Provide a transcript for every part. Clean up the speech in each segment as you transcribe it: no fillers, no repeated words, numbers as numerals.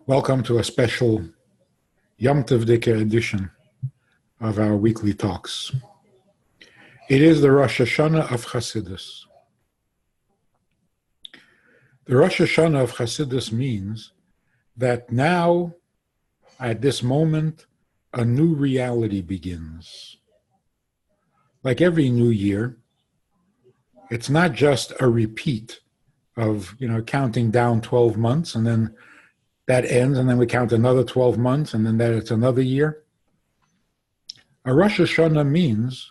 Welcome to a special Yom Tov Dike edition of our weekly talks. It is the Rosh Hashanah of Chassidus. The Rosh Hashanah of Chassidus means that now, at this moment, a new reality begins. Like every new year, it's not just a repeat of, counting down 12 months and then that ends, and then we count another 12 months, and then it's another year. A Rosh Hashanah means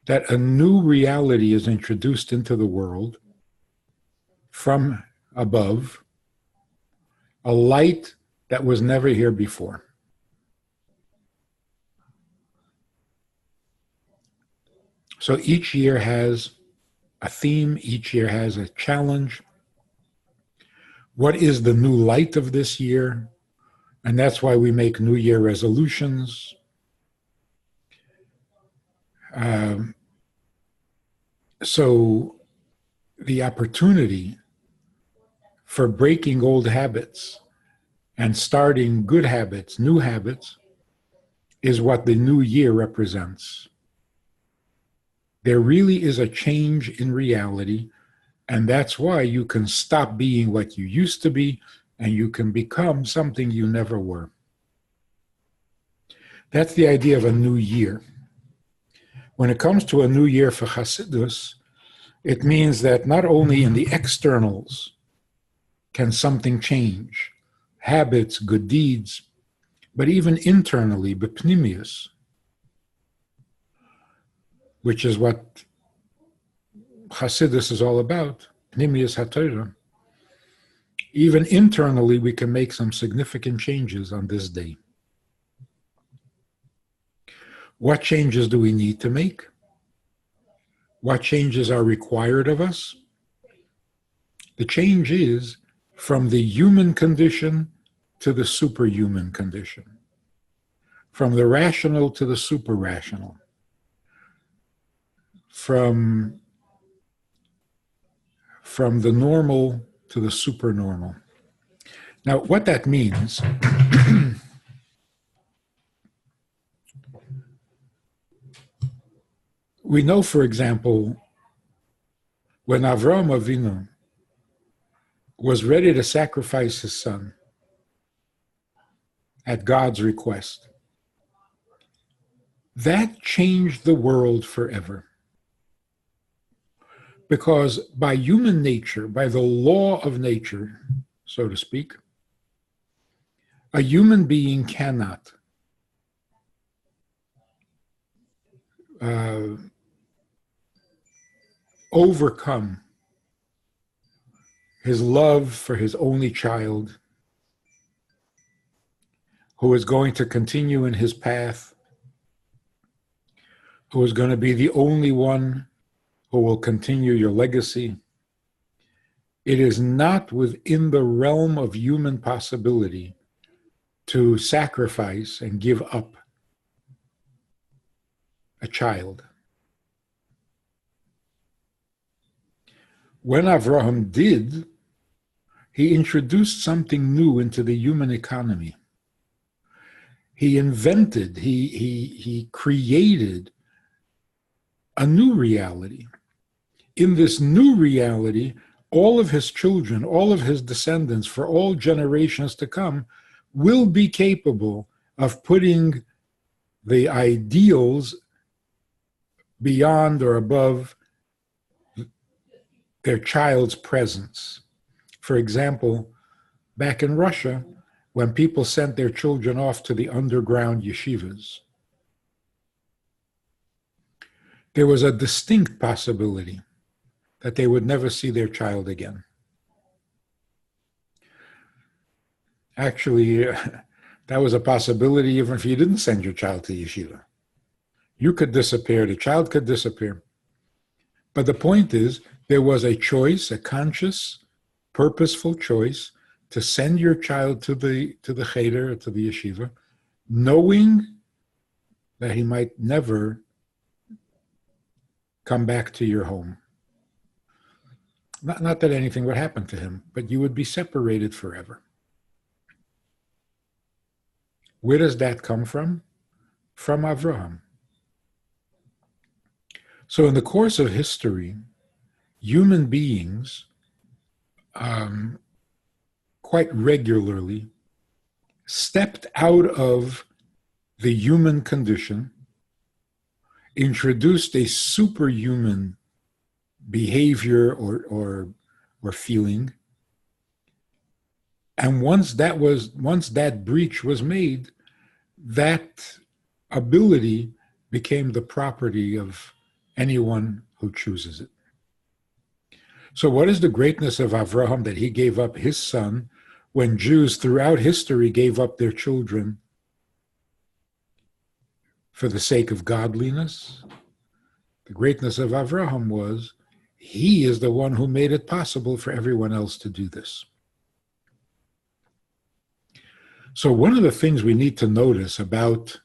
that a new reality is introduced into the world from above, a light that was never here before. So each year has a theme, each year has a challenge. What is the new light of this year? And that's why we make New Year resolutions. So the opportunity for breaking old habits and starting good habits, new habits, is what the new year represents. There really is a change in reality. And that's why you can stop being what you used to be, and you can become something you never were. That's the idea of a new year. When it comes to a new year for Chassidus, it means that not only in the externals can something change, habits, good deeds, but even internally, b'pnimius, which is what Chassidus is all about, Pnimius HaTorah. Even internally, we can make some significant changes on this day. What changes do we need to make? What changes are required of us? The change is from the human condition to the superhuman condition, from the rational to the super-rational, from the normal to the supernormal. Now, what that means, we know, for example, when Avraham Avinu was ready to sacrifice his son at God's request, that changed the world forever. Because by human nature, by the law of nature, so to speak, a human being cannot overcome his love for his only child, who is going to continue in his path, who is going to be the only one who will continue your legacy. It is not within the realm of human possibility to sacrifice and give up a child. When Avraham did, he introduced something new into the human economy. He invented, he created a new reality. In this new reality, all of his children, all of his descendants, for all generations to come, will be capable of putting the ideals beyond or above their child's presence. For example, back in Russia, when people sent their children off to the underground yeshivas, there was a distinct possibility that they would never see their child again. Actually, that was a possibility even if you didn't send your child to yeshiva. You could disappear, the child could disappear. But the point is, there was a choice, a conscious, purposeful choice to send your child to the cheder, to the yeshiva, knowing that he might never come back to your home. Not that anything would happen to him, but you would be separated forever. Where does that come from? From Avraham. So in the course of history, human beings quite regularly stepped out of the human condition, introduced a superhuman behavior or feeling, and once that breach was made, that ability became the property of anyone who chooses it. So what is the greatness of Avraham, that he gave up his son when Jews throughout history gave up their children for the sake of godliness? The greatness of Avraham was he is the one who made it possible for everyone else to do this. So one of the things we need to notice about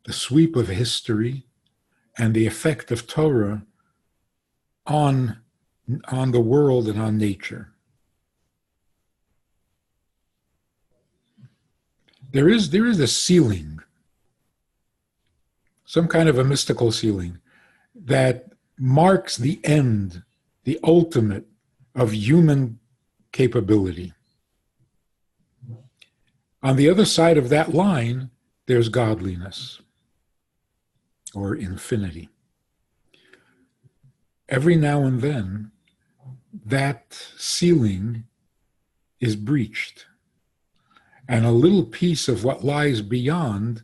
the sweep of history and the effect of Torah on the world and on nature. There is a ceiling, some kind of a mystical ceiling that marks the end, the ultimate of human capability. On the other side of that line, there's godliness or infinity. Every now and then, that ceiling is breached, and a little piece of what lies beyond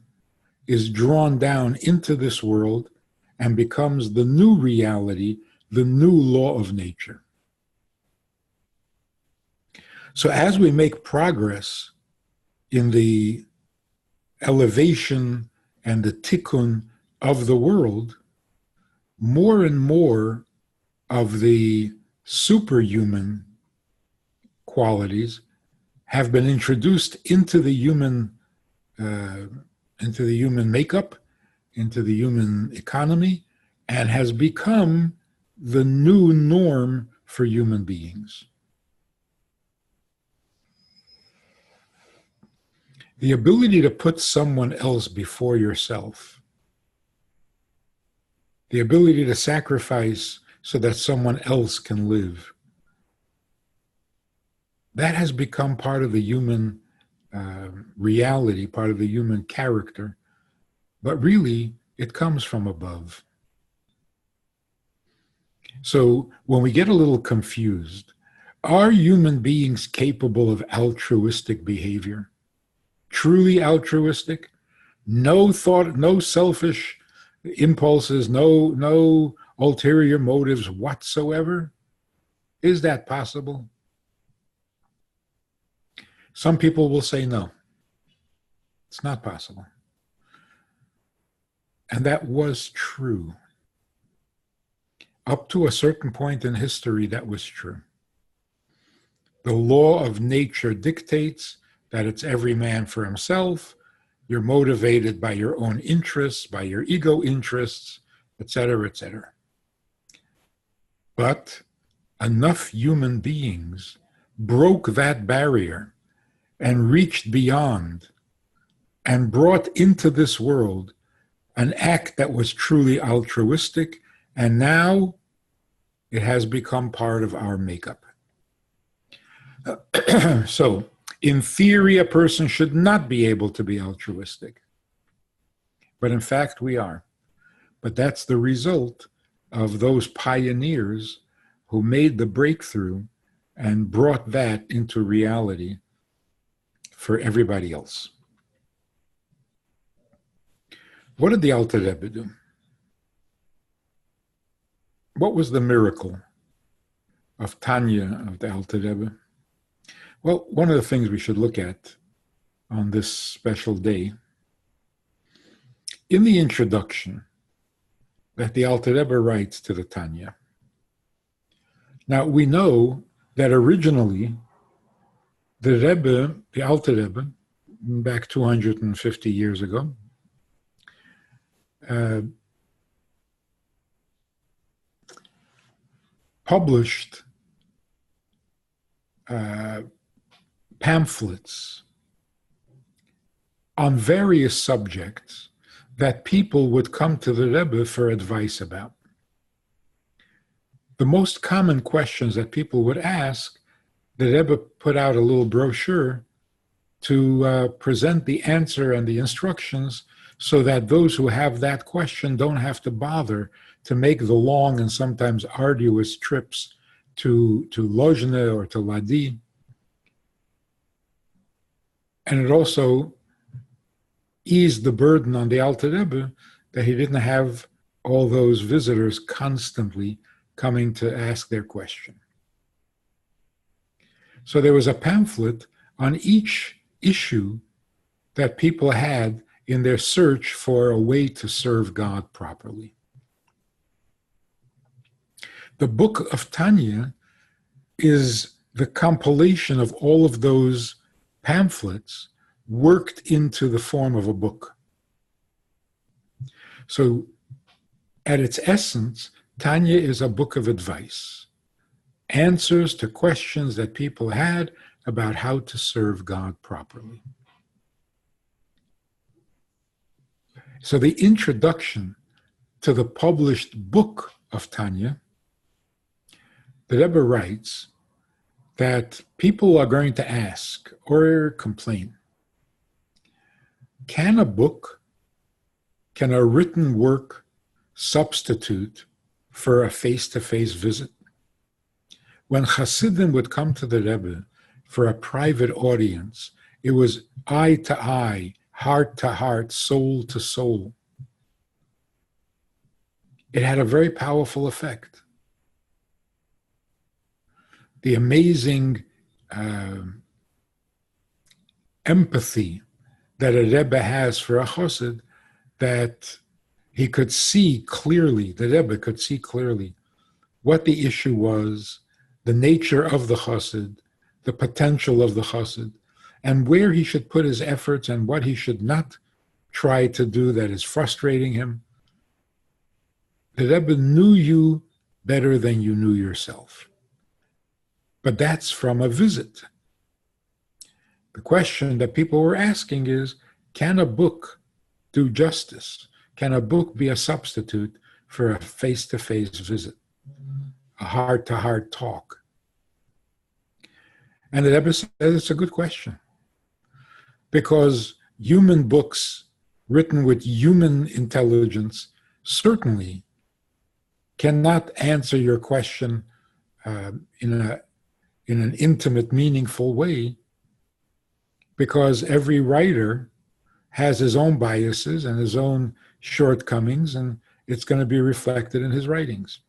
is drawn down into this world and becomes the new reality, the new law of nature. So as we make progress in the elevation and the tikkun of the world, more and more of the superhuman qualities have been introduced into the human makeup, into the human economy, and has become the new norm for human beings. The ability to put someone else before yourself, the ability to sacrifice so that someone else can live, that has become part of the human reality, part of the human character, but really it comes from above. So when we get a little confused, are human beings capable of altruistic behavior? Truly altruistic? No thought, no selfish impulses, no ulterior motives whatsoever? Is that possible? Some people will say no, it's not possible. And that was true. Up to a certain point in history, that was true. The law of nature dictates that it's every man for himself. You're motivated by your own interests, by your ego interests, etc., etc. But enough human beings broke that barrier and reached beyond and brought into this world an act that was truly altruistic, and now it has become part of our makeup. So, in theory, a person should not be able to be altruistic. But in fact, we are. But that's the result of those pioneers who made the breakthrough and brought that into reality for everybody else. What did the Alter Rebbe do? What was the miracle of Tanya, of the Alter Rebbe? Well, one of the things we should look at on this special day, in the introduction that the Alter Rebbe writes to the Tanya. Now, we know that originally the Rebbe, the Alter Rebbe, back 250 years ago, published pamphlets on various subjects that people would come to the Rebbe for advice about. The most common questions that people would ask, the Rebbe put out a little brochure to present the answer and the instructions so that those who have that question don't have to bother to make the long and sometimes arduous trips to Lozhne or to Ladi. And it also eased the burden on the Alter Rebbe that he didn't have all those visitors constantly coming to ask their question. So there was a pamphlet on each issue that people had in their search for a way to serve God properly. The book of Tanya is the compilation of all of those pamphlets worked into the form of a book. So at its essence, Tanya is a book of advice, answers to questions that people had about how to serve God properly. So the introduction to the published book of Tanya, the Rebbe writes that people are going to ask or complain, can a written work substitute for a face-to-face visit? When Chassidim would come to the Rebbe for a private audience, it was eye to eye, heart to heart, soul to soul. It had a very powerful effect. The amazing empathy that a Rebbe has for a Chassid, that he could see clearly, the Rebbe could see clearly what the issue was, the nature of the Chassid, the potential of the Chassid, and where he should put his efforts and what he should not try to do that is frustrating him. The Rebbe knew you better than you knew yourself. But that's from a visit. The question that people were asking is, can a book do justice? Can a book be a substitute for a face-to-face visit, a heart-to-heart talk? And the Rebbe said it's a good question, because human books written with human intelligence certainly cannot answer your question in an intimate, meaningful way, because every writer has his own biases and his own shortcomings, and it's going to be reflected in his writings.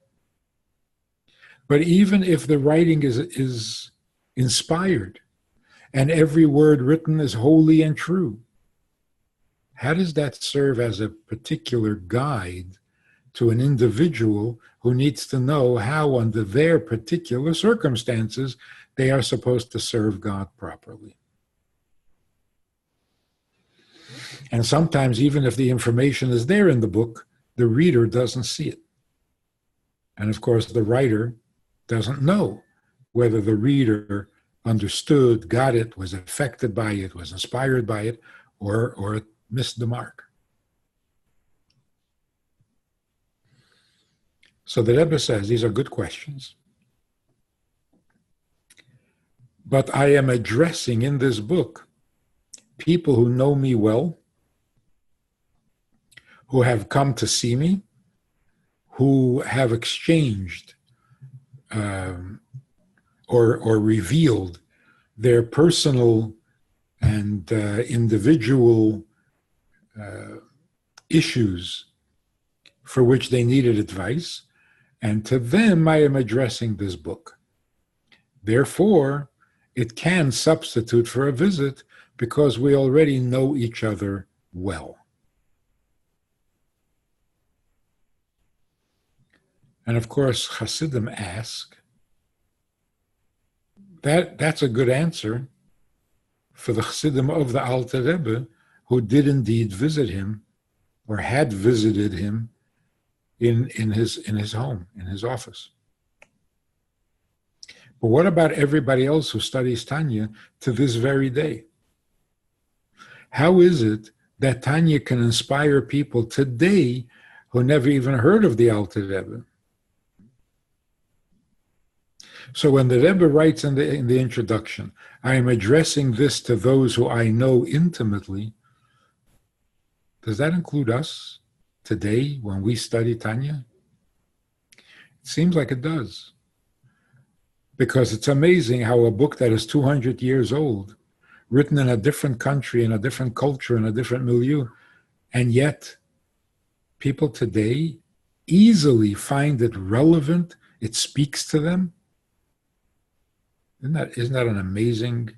But even if the writing is inspired and every word written is holy and true, how does that serve as a particular guide to an individual who needs to know how, under their particular circumstances, they are supposed to serve God properly? And sometimes, even if the information is there in the book, the reader doesn't see it. And of course, the writer doesn't know whether the reader understood, got it, was affected by it, was inspired by it, or it missed the mark. So the Rebbe says these are good questions. But I am addressing in this book people who know me well, who have come to see me, who have exchanged or revealed their personal and individual issues for which they needed advice, and to them I am addressing this book. Therefore, it can substitute for a visit because we already know each other well. And of course, Hasidim ask, that's a good answer for the Hasidim of the Alter Rebbe, who did indeed visit him, or had visited him in his home, in his office. But what about everybody else who studies Tanya to this very day? How is it that Tanya can inspire people today who never even heard of the Alter Rebbe? So when the Rebbe writes in the introduction, I am addressing this to those who I know intimately, does that include us today when we study Tanya? It seems like it does. Because it's amazing how a book that is 200 years old, written in a different country, in a different culture, in a different milieu, and yet people today easily find it relevant, it speaks to them. Isn't that an amazing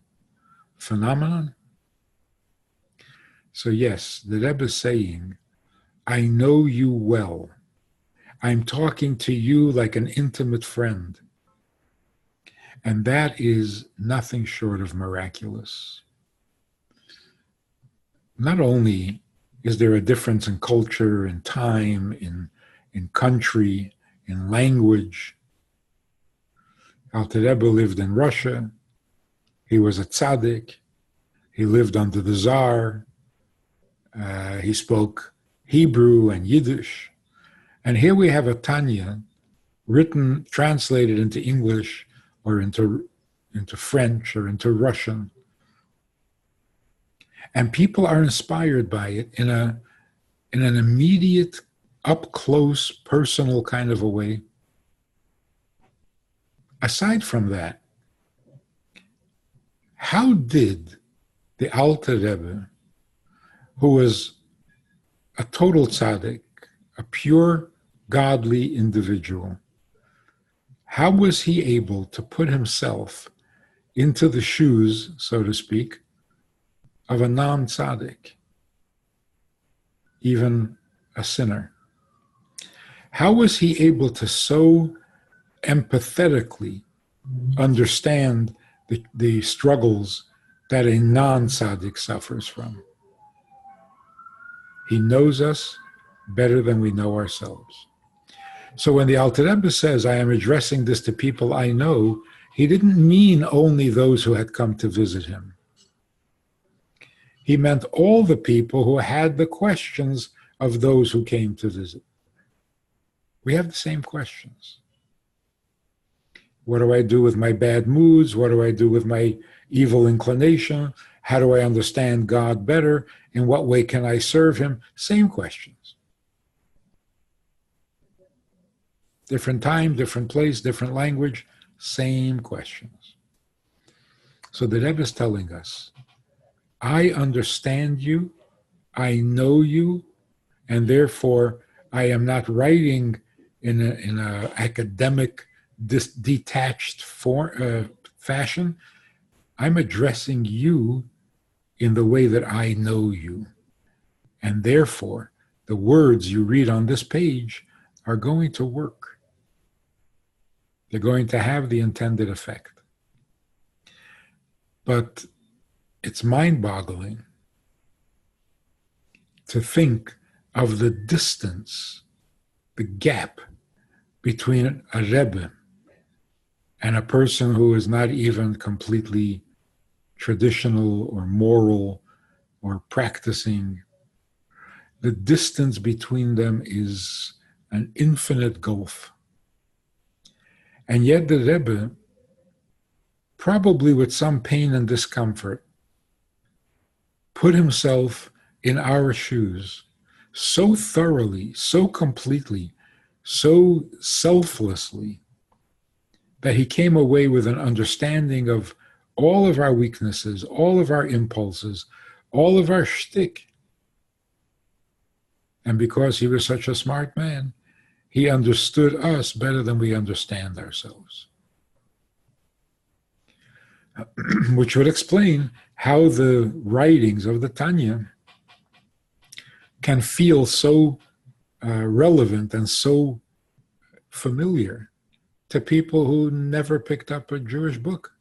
phenomenon? So yes, the Rebbe is saying, I know you well. I'm talking to you like an intimate friend. And that is nothing short of miraculous. Not only is there a difference in culture, in time, in country, in language. Alter Rebbe lived in Russia. He was a tzaddik. He lived under the Tsar. He spoke Hebrew and Yiddish. And here we have a Tanya written, translated into English or into French or into Russian. And people are inspired by it in an immediate, up-close, personal kind of a way. Aside from that, how did the Alter Rebbe, who was a total tzaddik, a pure, godly individual, how was he able to put himself into the shoes, so to speak, of a non-tzaddik, even a sinner? How was he able to so empathetically understand the struggles that a non-tzaddik suffers from? He knows us better than we know ourselves. So when the Alter Rebbe says, I am addressing this to people I know, he didn't mean only those who had come to visit him. He meant all the people who had the questions of those who came to visit. We have the same questions. What do I do with my bad moods? What do I do with my evil inclination? How do I understand God better? In what way can I serve him? Same questions. Different time, different place, different language, same questions. So the Rebbe is telling us, I understand you, I know you, and therefore I am not writing in an academic, detached fashion. I'm addressing you in the way that I know you. And therefore, the words you read on this page are going to work. They're going to have the intended effect. But it's mind-boggling to think of the distance, the gap between a Rebbe and a person who is not even completely traditional or moral or practicing. The distance between them is an infinite gulf. And yet the Rebbe, probably with some pain and discomfort, put himself in our shoes so thoroughly, so completely, so selflessly, that he came away with an understanding of all of our weaknesses, all of our impulses, all of our shtick. And because he was such a smart man, he understood us better than we understand ourselves. Which would explain how the writings of the Tanya can feel so relevant and so familiar to people who never picked up a Jewish book.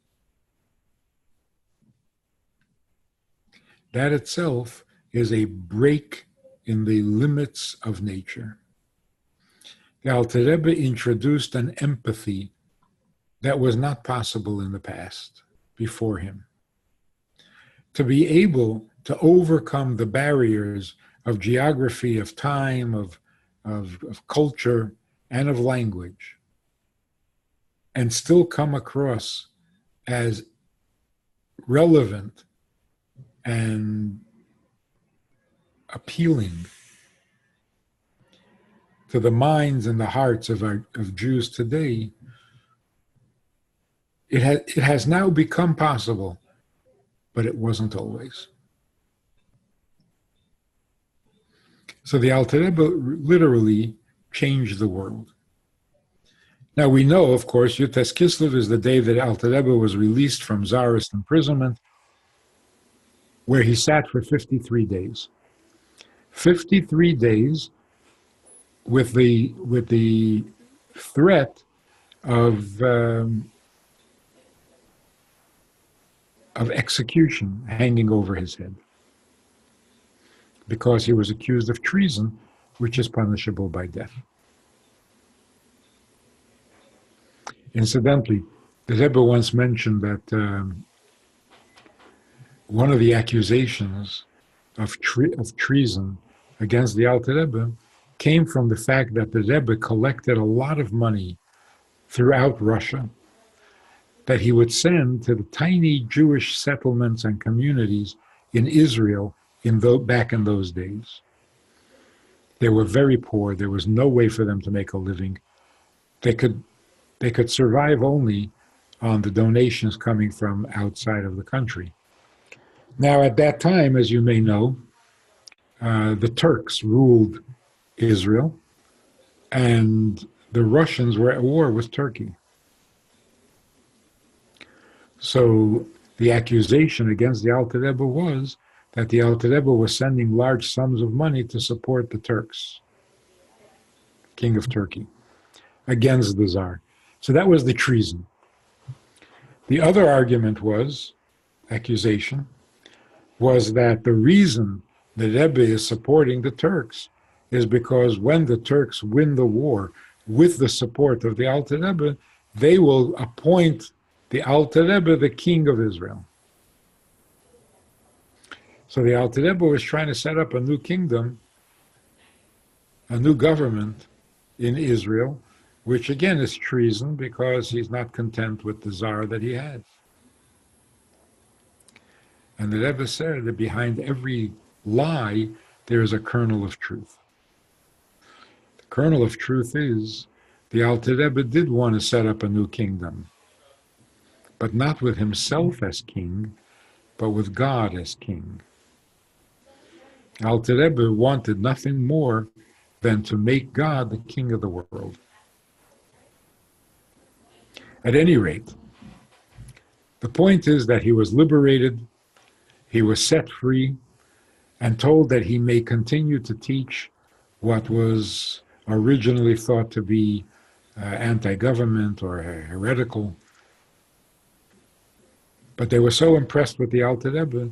That itself is a break in the limits of nature. The Alter Rebbe introduced an empathy that was not possible in the past, before him. To be able to overcome the barriers of geography, of time, of culture, and of language, and still come across as relevant and appealing to the minds and the hearts of Jews today, it has now become possible, but it wasn't always. So the Alter Rebbe literally changed the world. Now we know, of course, Yutes Kislev is the day that Alter Rebbe was released from Tsarist imprisonment, where he sat for 53 days. 53 days with the threat of execution hanging over his head, because he was accused of treason, which is punishable by death. Incidentally, the Rebbe once mentioned that one of the accusations of treason against the Alter Rebbe came from the fact that the Rebbe collected a lot of money throughout Russia that he would send to the tiny Jewish settlements and communities in Israel back in those days. They were very poor. There was no way for them to make a living. They could survive only on the donations coming from outside of the country. Now, at that time, as you may know, the Turks ruled Israel, and the Russians were at war with Turkey. So the accusation against the Alter Rebbe was that the Alter Rebbe was sending large sums of money to support the Turks, king of Turkey, against the Tsar. So that was the treason. The other accusation was that the reason the Rebbe is supporting the Turks is because when the Turks win the war with the support of the Alter Rebbe, they will appoint the Alter Rebbe the king of Israel. So the Alter Rebbe was trying to set up a new kingdom, a new government in Israel, which again is treason because he's not content with the Tsar that he had. And the Rebbe said that behind every lie, there is a kernel of truth. The kernel of truth is the Alter Rebbe did want to set up a new kingdom, but not with himself as king, but with God as king. Alter Rebbe wanted nothing more than to make God the king of the world. At any rate, the point is that he was liberated, he was set free, and told that he may continue to teach what was originally thought to be anti-government or heretical. But they were so impressed with the Alter Rebbe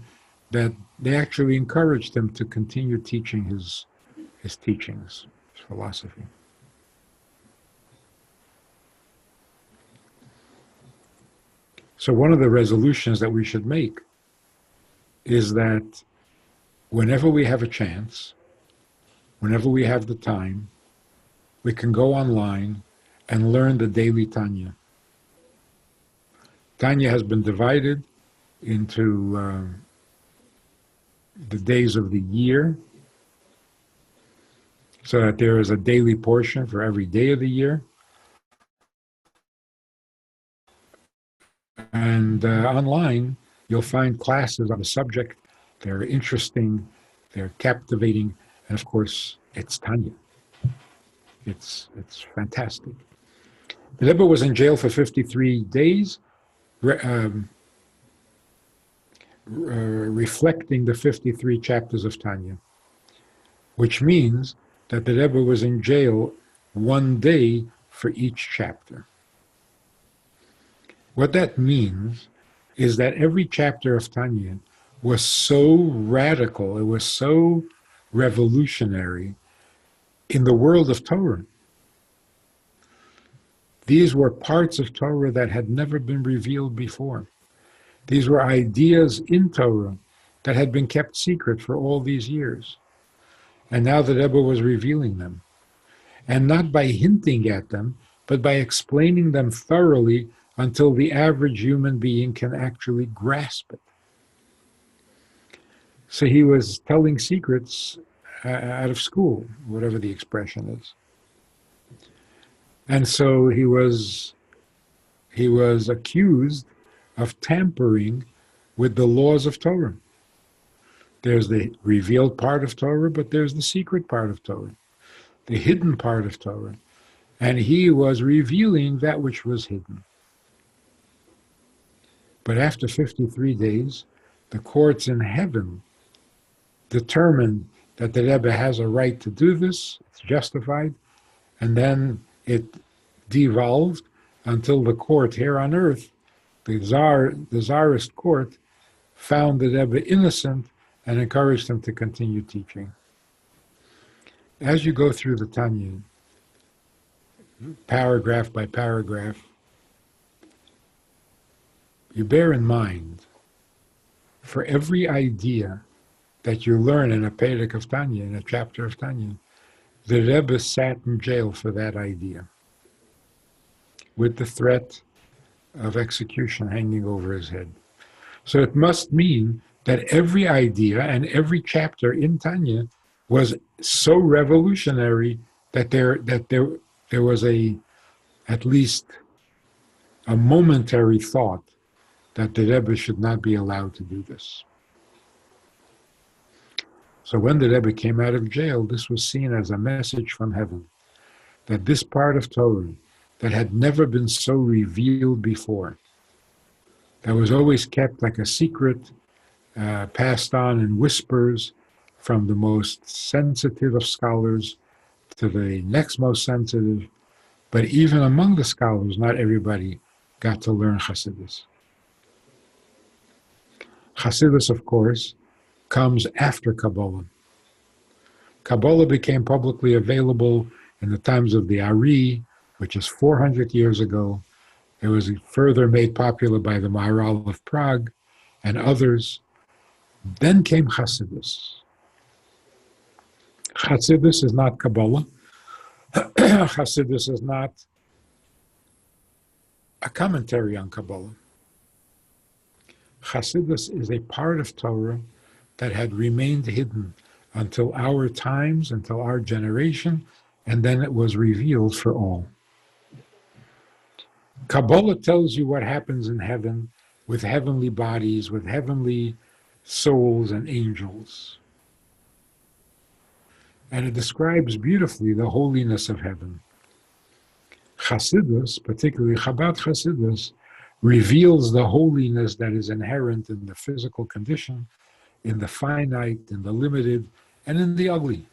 that they actually encouraged him to continue teaching his teachings, his philosophy. So one of the resolutions that we should make is that whenever we have a chance, whenever we have the time, we can go online and learn the daily Tanya. Tanya has been divided into the days of the year, so that there is a daily portion for every day of the year. And online, you'll find classes on the subject. They're interesting, they're captivating, and of course, it's Tanya. It's fantastic. The Rebbe was in jail for 53 days, reflecting the 53 chapters of Tanya, which means that the Rebbe was in jail one day for each chapter. What that means is that every chapter of Tanya was so radical, it was so revolutionary in the world of Torah. These were parts of Torah that had never been revealed before. These were ideas in Torah that had been kept secret for all these years. And now the Rebbe was revealing them. And not by hinting at them, but by explaining them thoroughly until the average human being can actually grasp it. So he was telling secrets out of school, whatever the expression is. And so he was accused of tampering with the laws of Torah. There's the revealed part of Torah, but there's the secret part of Torah, the hidden part of Torah. And he was revealing that which was hidden. But after 53 days, the courts in heaven determined that the Rebbe has a right to do this, it's justified, and then it devolved until the court here on earth, the Tsarist court, found the Rebbe innocent and encouraged him to continue teaching. As you go through the Tanya, paragraph by paragraph, you bear in mind, for every idea that you learn in a perek of Tanya, in a chapter of Tanya, the Rebbe sat in jail for that idea, with the threat of execution hanging over his head. So it must mean that every idea and every chapter in Tanya was so revolutionary that there was at least a momentary thought that the Rebbe should not be allowed to do this. So when the Rebbe came out of jail, this was seen as a message from heaven, that this part of Torah that had never been so revealed before, that was always kept like a secret, passed on in whispers from the most sensitive of scholars to the next most sensitive, but even among the scholars, not everybody got to learn Chassidus. Chassidus, of course, comes after Kabbalah. Kabbalah became publicly available in the times of the Ari, which is 400 years ago. It was further made popular by the Maharal of Prague and others. Then came Chassidus. Chassidus is not Kabbalah. Chassidus is not a commentary on Kabbalah. Chassidus is a part of Torah that had remained hidden until our times, until our generation, and then it was revealed for all. Kabbalah tells you what happens in heaven with heavenly bodies, with heavenly souls and angels. And it describes beautifully the holiness of heaven. Chassidus, particularly Chabad Chassidus, reveals the holiness that is inherent in the physical condition, in the finite, in the limited, and in the ugly.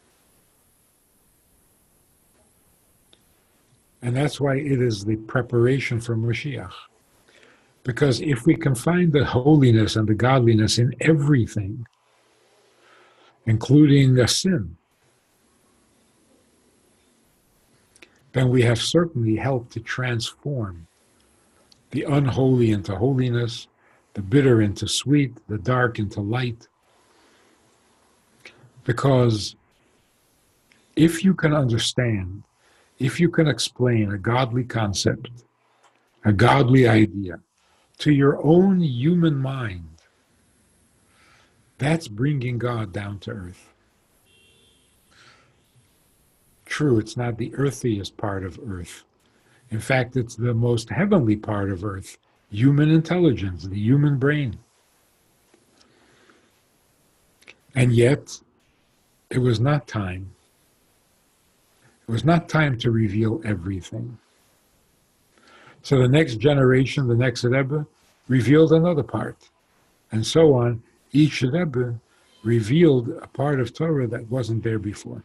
And that's why it is the preparation for Mashiach. Because if we can find the holiness and the godliness in everything, including a sin, then we have certainly helped to transform the unholy into holiness, the bitter into sweet, the dark into light. Because if you can understand, if you can explain a godly concept, a godly idea, to your own human mind, that's bringing God down to earth. True, it's not the earthiest part of earth. In fact, it's the most heavenly part of earth, human intelligence, the human brain. And yet, it was not time. It was not time to reveal everything. So the next generation, the next Rebbe, revealed another part. And so on. Each Rebbe revealed a part of Torah that wasn't there before.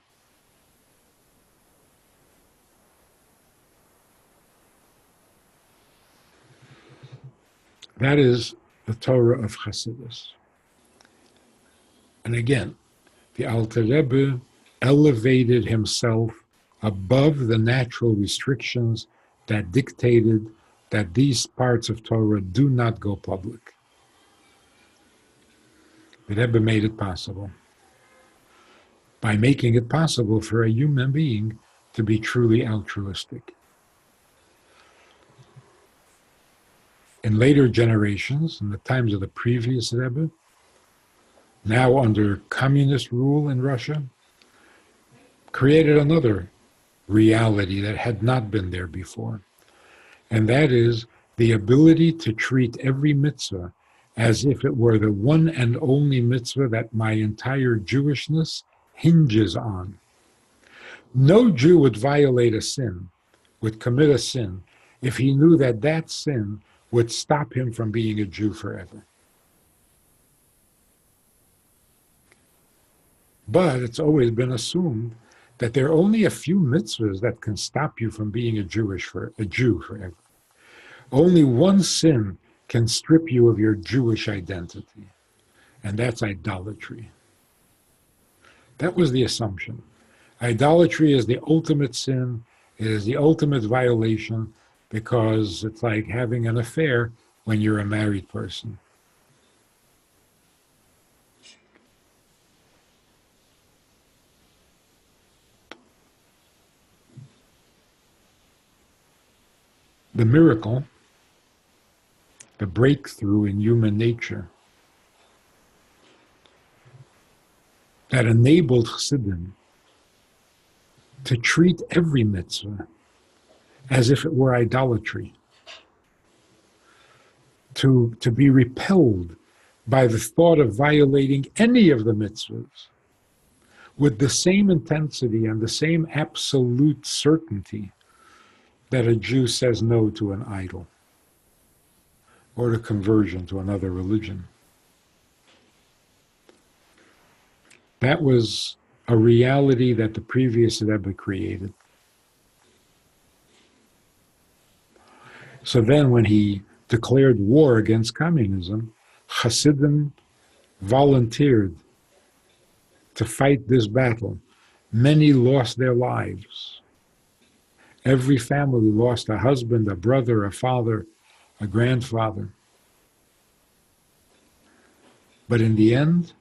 That is the Torah of Chassidus. And again, the Alter Rebbe elevated himself above the natural restrictions that dictated that these parts of Torah do not go public. The Rebbe made it possible by making it possible for a human being to be truly altruistic. In later generations, in the times of the previous Rebbe, now under communist rule in Russia, created another reality that had not been there before. And that is the ability to treat every mitzvah as if it were the one and only mitzvah that my entire Jewishness hinges on. No Jew would violate a sin, would commit a sin, if he knew that that sin would stop him from being a Jew forever. But it's always been assumed that there are only a few mitzvahs that can stop you from being a Jew forever. Only one sin can strip you of your Jewish identity, and that's idolatry. That was the assumption. Idolatry is the ultimate sin. It is the ultimate violation because it's like having an affair when you're a married person. The miracle, the breakthrough in human nature that enabled Chassidim to treat every mitzvah as if it were idolatry, to be repelled by the thought of violating any of the mitzvahs with the same intensity and the same absolute certainty that a Jew says no to an idol or to conversion to another religion. That was a reality that the previous Rebbe created. So then when he declared war against communism, Hasidim volunteered to fight this battle. Many lost their lives. Every family lost a husband, a brother, a father, a grandfather. But in the end,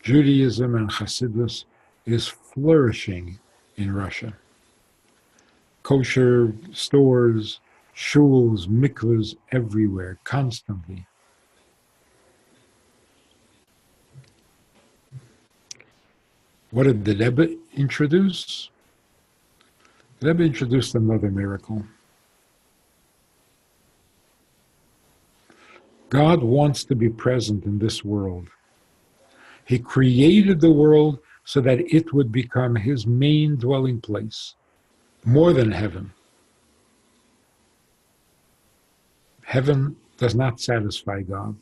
Judaism and Chassidus is flourishing in Russia. Kosher stores, shuls, mikvahs everywhere, constantly. What did the Rebbe introduce? The Rebbe introduced another miracle. God wants to be present in this world. He created the world so that it would become his main dwelling place, more than heaven. Heaven does not satisfy God.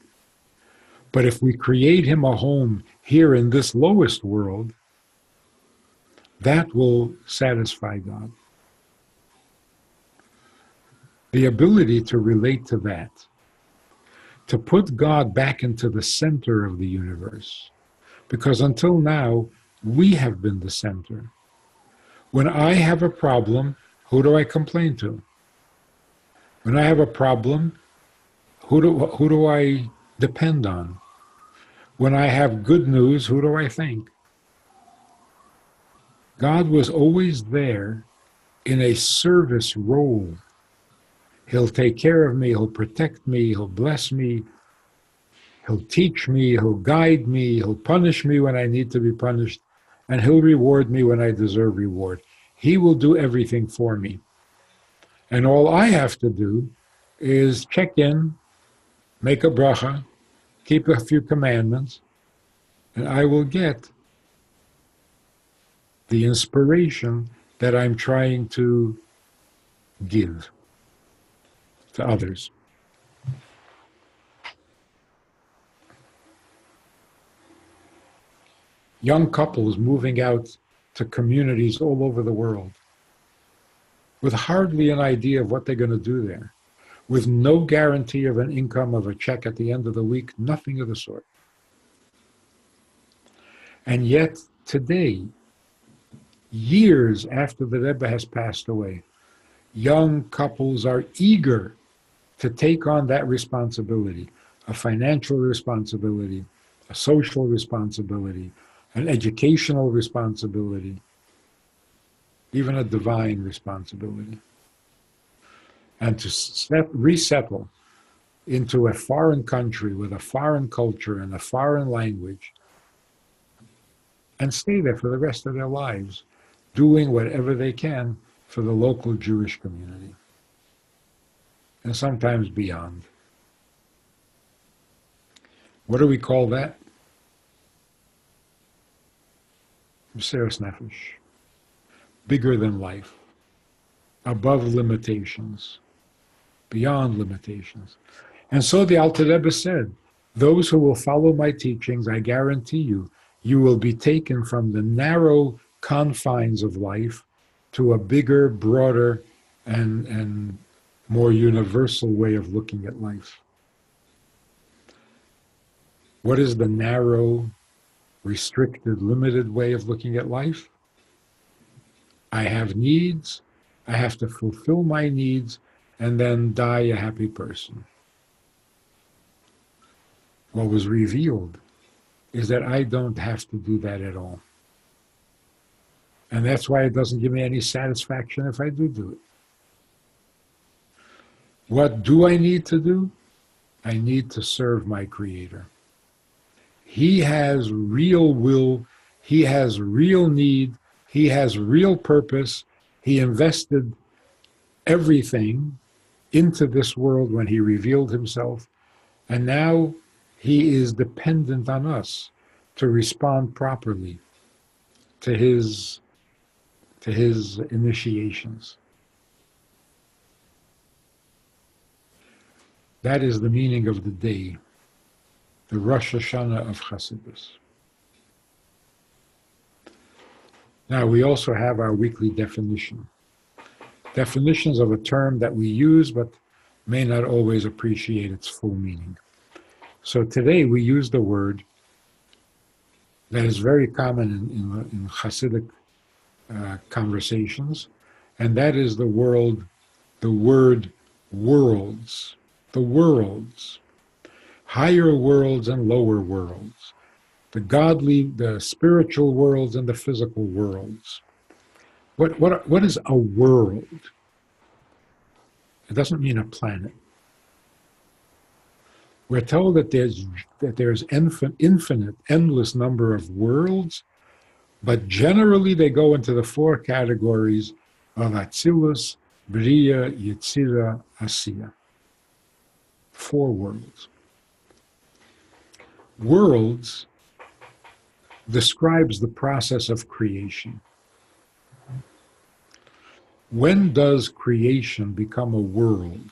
But if we create him a home here in this lowest world, that will satisfy God. The ability to relate to that, to put God back into the center of the universe, because until now, we have been the center. When I have a problem, who do I complain to? When I have a problem, who do I depend on? When I have good news, who do I thank? God was always there in a service role. He'll take care of me, he'll protect me, he'll bless me, he'll teach me, he'll guide me, he'll punish me when I need to be punished, and he'll reward me when I deserve reward. He will do everything for me. And all I have to do is check in, make a bracha, keep a few commandments, and I will get the inspiration that I'm trying to give to others. Young couples moving out to communities all over the world with hardly an idea of what they're going to do there, with no guarantee of an income, of a check at the end of the week, nothing of the sort. And yet today, years after the Rebbe has passed away, young couples are eager to take on that responsibility, a financial responsibility, a social responsibility, an educational responsibility, even a divine responsibility. And to resettle into a foreign country with a foreign culture and a foreign language and stay there for the rest of their lives, doing whatever they can for the local Jewish community, and sometimes beyond. What do we call that? Mesiras Nefesh. Bigger than life, above limitations, beyond limitations. And so the Alter Rebbe said, those who will follow my teachings, I guarantee you, you will be taken from the narrow confines of life to a bigger, broader, and more universal way of looking at life. What is the narrow, restricted, limited way of looking at life? I have needs, I have to fulfill my needs, and then die a happy person. What was revealed is that I don't have to do that at all. And that's why it doesn't give me any satisfaction if I do it. What do I need to do? I need to serve my Creator. He has real will, he has real need, he has real purpose. He invested everything into this world when he revealed himself, and now he is dependent on us to respond properly to his initiations. That is the meaning of the day, the Rosh Hashanah of Chassidus. Now, we also have our weekly definition. Definitions of a term that we use but may not always appreciate its full meaning. So today we use the word that is very common in Hasidic conversations, and that is the word worlds. The worlds. Higher worlds and lower worlds. The godly, the spiritual worlds and the physical worlds. What is a world? It doesn't mean a planet. We're told that there's infinite, endless number of worlds, but generally they go into the four categories of Atzilus, Bria, Yetzira, Asiya. 4 worlds. Worlds describes the process of creation. When does creation become a world?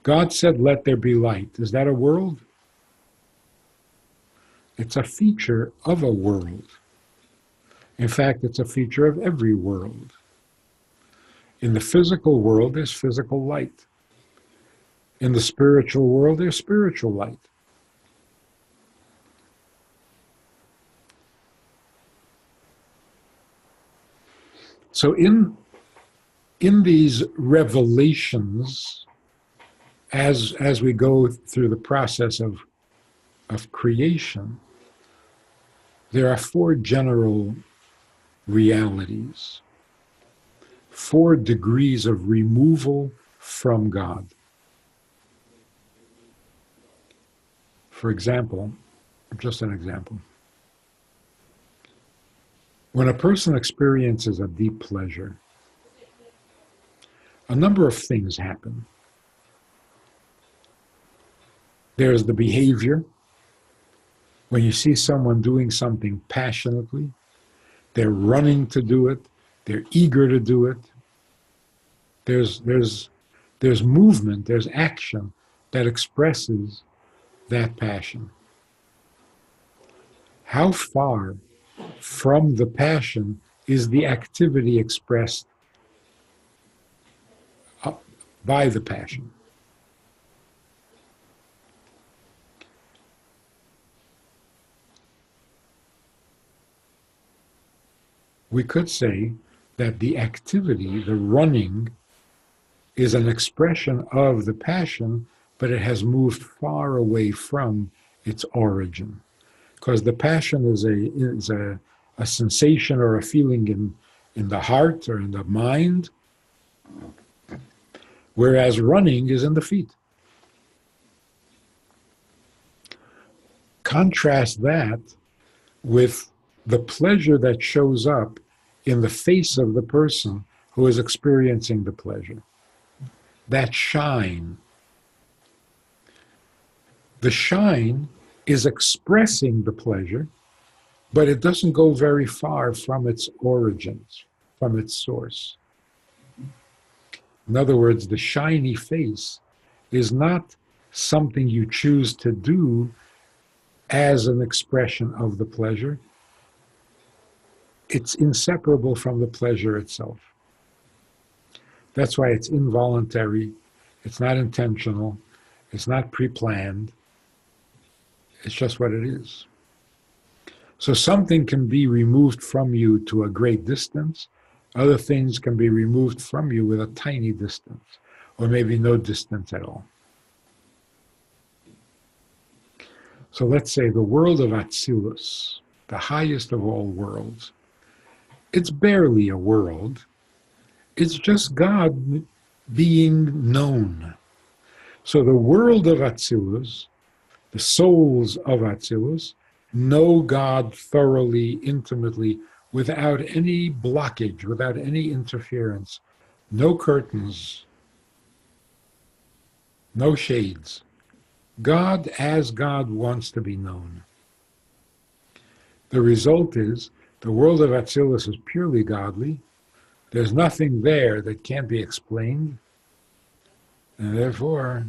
God said, let there be light. Is that a world? It's a feature of a world. In fact, it's a feature of every world. In the physical world, there's physical light. In the spiritual world, there's spiritual light. So in these revelations, as we go through the process of creation, there are 4 general realities, 4 degrees of removal from God. For example, just an example. When a person experiences a deep pleasure, a number of things happen. There's the behavior. When you see someone doing something passionately, they're running to do it, they're eager to do it. There's movement, there's action that expresses that passion. How far from the passion is the activity expressed by the passion? We could say that the activity, the running, is an expression of the passion, but it has moved far away from its origin. Because the passion is a sensation or a feeling in the heart or in the mind, whereas running is in the feet. Contrast that with the pleasure that shows up in the face of the person who is experiencing the pleasure. That shine. The shine is expressing the pleasure, but it doesn't go very far from its origins, from its source. In other words, the shiny face is not something you choose to do as an expression of the pleasure. It's inseparable from the pleasure itself. That's why it's involuntary, it's not intentional, it's not pre-planned, it's just what it is. So something can be removed from you to a great distance, other things can be removed from you with a tiny distance, or maybe no distance at all. So let's say the world of Atzilus, the highest of all worlds, it's barely a world, it's just God being known. So the world of Atzilus, the souls of Atzilus, know God thoroughly, intimately, without any blockage, without any interference, no curtains, no shades. God as God wants to be known. The result is the world of Atzilus is purely godly. There's nothing there that can't be explained, and therefore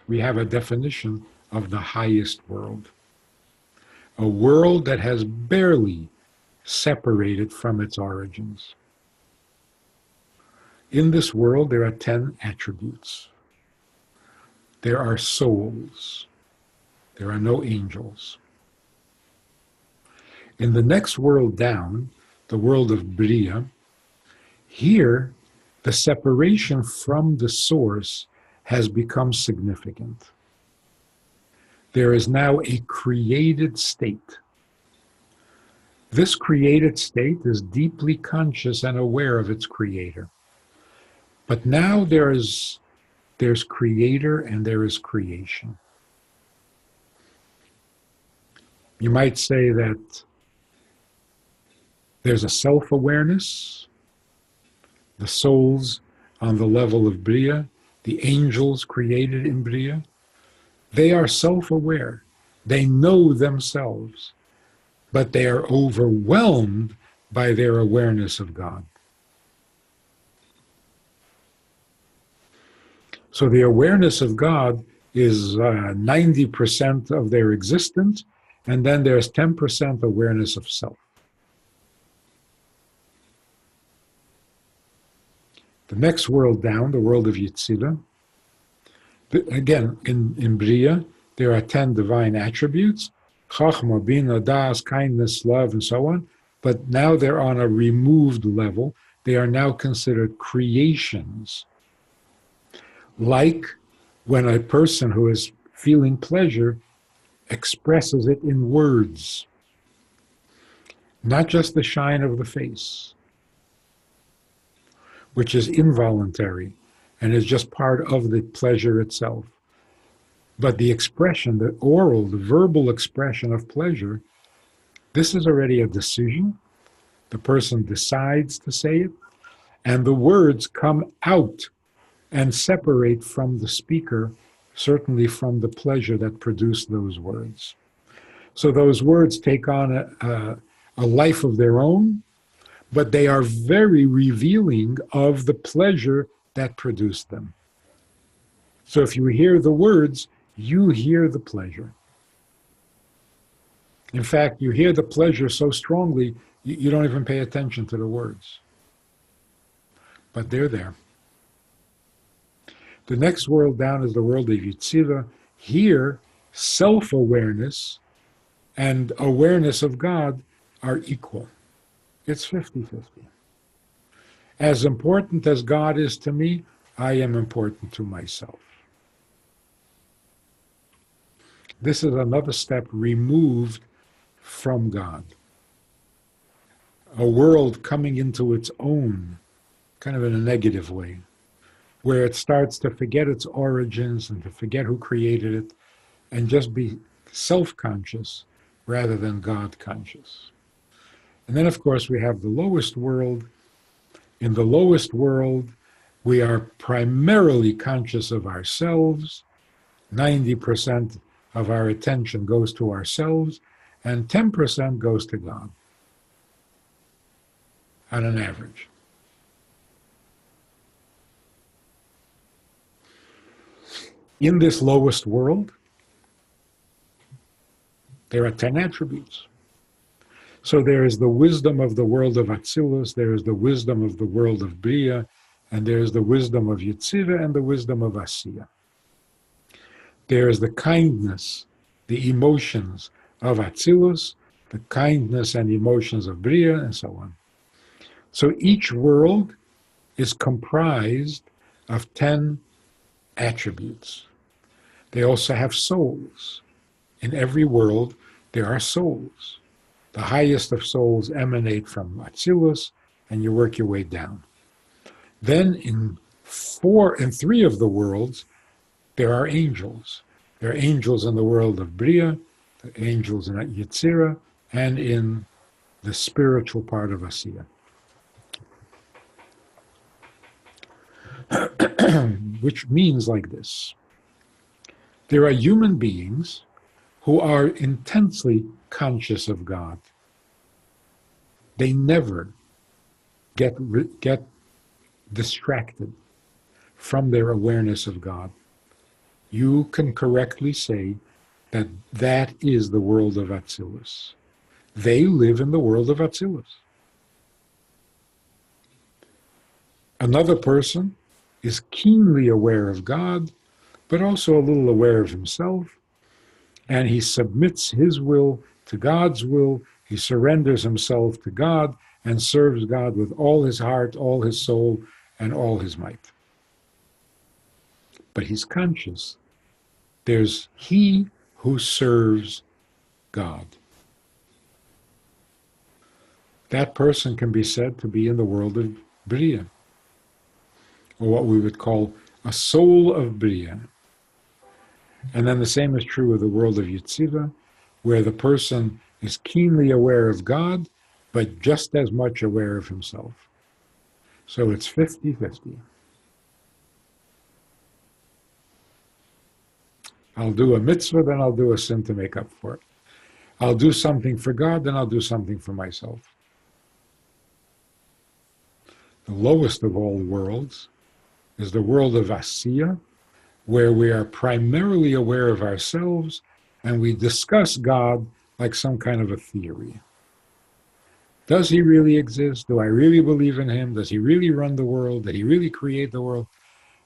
we have a definition of the highest world. A world that has barely separated from its origins. In this world, there are 10 attributes. There are souls. There are no angels. In the next world down, the world of Bria, here the separation from the source has become significant. There is now a created state. This created state is deeply conscious and aware of its creator. But now there's creator and there is creation. You might say that there's a self-awareness, the souls on the level of Bria, the angels created in Bria, they are self-aware. They know themselves, but they are overwhelmed by their awareness of God. So the awareness of God is 90% of their existence, and then there's 10% awareness of self. The next world down, the world of Yetzirah, again, in Bria, there are 10 divine attributes, Chachma, Bina, Das, kindness, love, and so on, but now they're on a removed level. They are now considered creations. Like when a person who is feeling pleasure expresses it in words, not just the shine of the face, which is involuntary and is just part of the pleasure itself. But the expression, the oral, the verbal expression of pleasure, this is already a decision. The person decides to say it, and the words come out and separate from the speaker, certainly from the pleasure that produced those words. So those words take on a life of their own, but they are very revealing of the pleasure that produced them. So if you hear the words, you hear the pleasure. In fact, you hear the pleasure so strongly, you don't even pay attention to the words. But they're there. The next world down is the world of Yetzirah. Here, self-awareness and awareness of God are equal. It's 50-50. As important as God is to me, I am important to myself. This is another step removed from God. A world coming into its own, kind of in a negative way, where it starts to forget its origins and to forget who created it and just be self-conscious rather than God-conscious. And then, of course, we have the lowest world. In the lowest world, we are primarily conscious of ourselves. 90% of our attention goes to ourselves, and 10% goes to God, on an average. In this lowest world, there are 10 attributes. So there is the wisdom of the world of Atzilus, there is the wisdom of the world of Bria, and there is the wisdom of Yetzirah and the wisdom of Asiya. There is the kindness, the emotions of Atzilus, the kindness and emotions of Bria, and so on. So each world is comprised of 10 attributes. They also have souls. In every world, there are souls. The highest of souls emanate from Atzilus, and you work your way down. Then in 3 of the worlds, there are angels. There are angels in the world of Bria, the angels in Yetzirah, and in the spiritual part of Asiya. Which means like this. There are human beings who are intensely conscious of God. They never get distracted from their awareness of God. You can correctly say that that is the world of Atzilus. They live in the world of Atzilus. Another person is keenly aware of God, but also a little aware of himself, and he submits his will to God's will. He surrenders himself to God and serves God with all his heart, all his soul, and all his might. But he's conscious. There's he who serves God. That person can be said to be in the world of Bria, or what we would call a soul of Bria. And then the same is true of the world of Yetzirah, where the person is keenly aware of God, but just as much aware of himself. So it's 50-50. I'll do a mitzvah, then I'll do a sin to make up for it. I'll do something for God, then I'll do something for myself. The lowest of all worlds is the world of Asiya, where we are primarily aware of ourselves and we discuss God like some kind of a theory. Does he really exist? Do I really believe in him? Does he really run the world? Did he really create the world?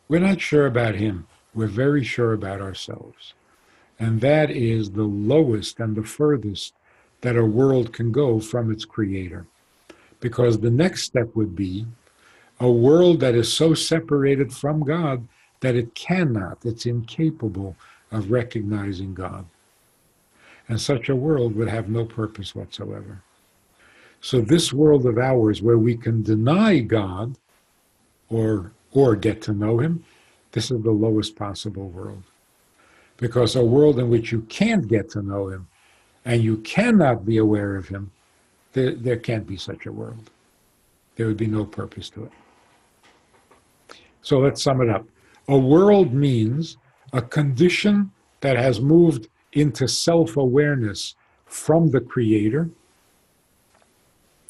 We're not sure about him. We're very sure about ourselves. And that is the lowest and the furthest that a world can go from its creator. Because the next step would be a world that is so separated from God that it's incapable of recognizing God. And such a world would have no purpose whatsoever. So this world of ours, where we can deny God or get to know him, this is the lowest possible world. Because a world in which you can't get to know him and you cannot be aware of him, there can't be such a world. There would be no purpose to it. So let's sum it up. A world means a condition that has moved into self-awareness from the creator.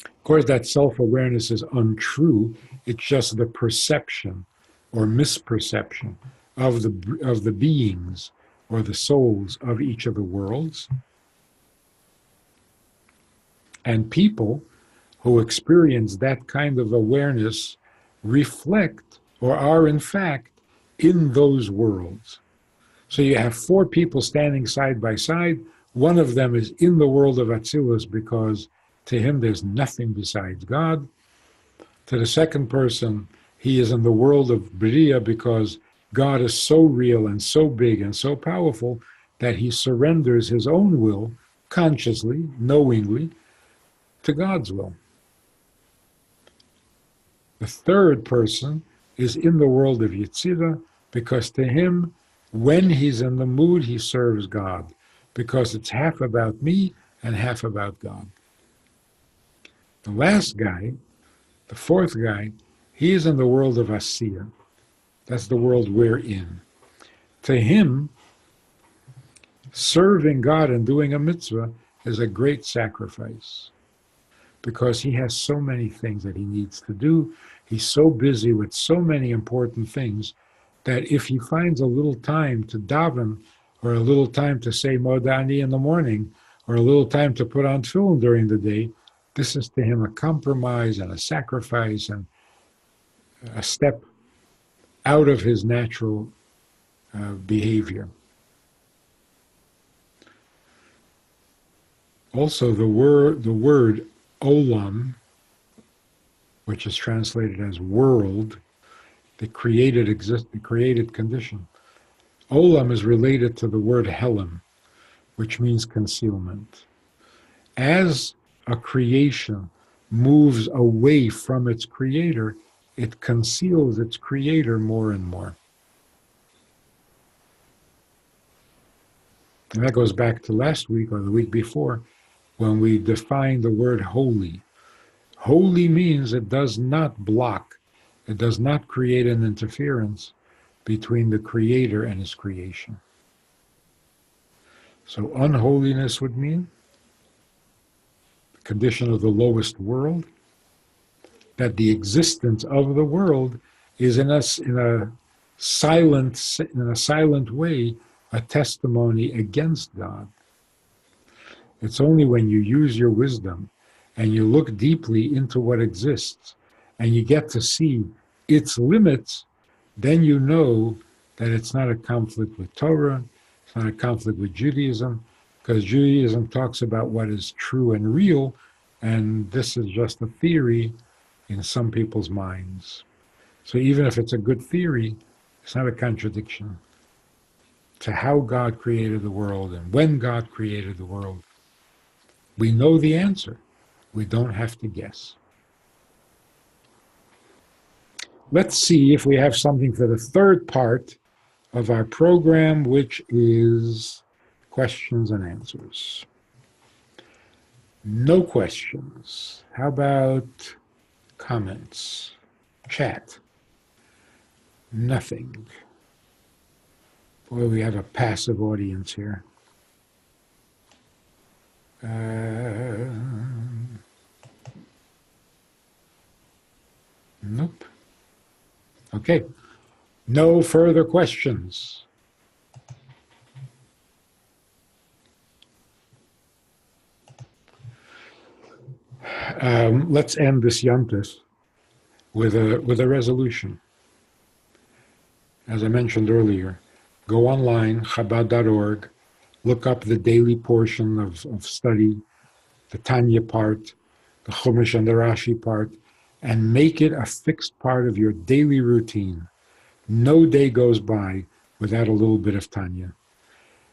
Of course, that self-awareness is untrue. It's just the perception or misperception of the beings or the souls of each of the worlds. And people who experience that kind of awareness reflect or are in fact in those worlds. So you have 4 people standing side by side. One of them is in the world of Atzilus because to him there's nothing besides God. To the second person, he is in the world of Bria because God is so real and so big and so powerful that he surrenders his own will consciously, knowingly, to God's will. The third person is in the world of Yetzirah, because to him, when he's in the mood, he serves God, because it's half about me and half about God. The last guy, the fourth guy, he is in the world of Asiya. That's the world we're in. To him, serving God and doing a mitzvah is a great sacrifice, because he has so many things that he needs to do. He's so busy with so many important things that if he finds a little time to daven, or a little time to say Modani in the morning, or a little time to put on tefillin during the day, this is to him a compromise and a sacrifice and a step out of his natural behavior. Also, the word olam, which is translated as world, the created condition. Olam is related to the word helam, which means concealment. As a creation moves away from its creator, it conceals its creator more and more. And that goes back to last week or the week before, when we defined the word holy. Holy means it does not block, it does not create an interference between the creator and his creation. So unholiness would mean the condition of the lowest world, that the existence of the world is in a silent way a testimony against God. It's only when you use your wisdom and you look deeply into what exists and you get to see its limits, then you know that it's not a conflict with Torah, it's not a conflict with Judaism, because Judaism talks about what is true and real, and this is just a theory in some people's minds. So even if it's a good theory, it's not a contradiction to how God created the world and when God created the world. We know the answer. We don't have to guess. Let's see if we have something for the third part of our program, which is questions and answers. No questions. How about comments? Chat? Nothing. Boy, we have a passive audience here. Nope. Okay. No further questions. Let's end this yontif with a resolution. As I mentioned earlier, go online, Chabad.org, look up the daily portion of study, the Tanya part, the Chumash and the Rashi part, and make it a fixed part of your daily routine. No day goes by without a little bit of Tanya.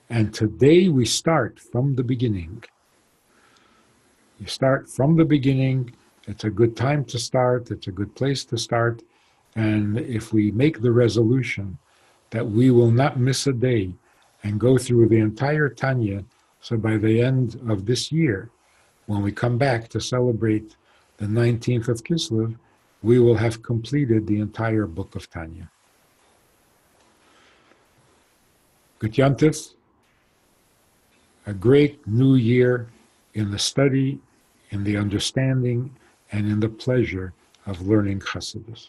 And today we start from the beginning. You start from the beginning. It's a good time to start. It's a good place to start. And if we make the resolution that we will not miss a day and go through the entire Tanya, so by the end of this year, when we come back to celebrate the 19th of Kislev, we will have completed the entire book of Tanya. Good yontif, a great new year in the study, in the understanding, and in the pleasure of learning Chassidus.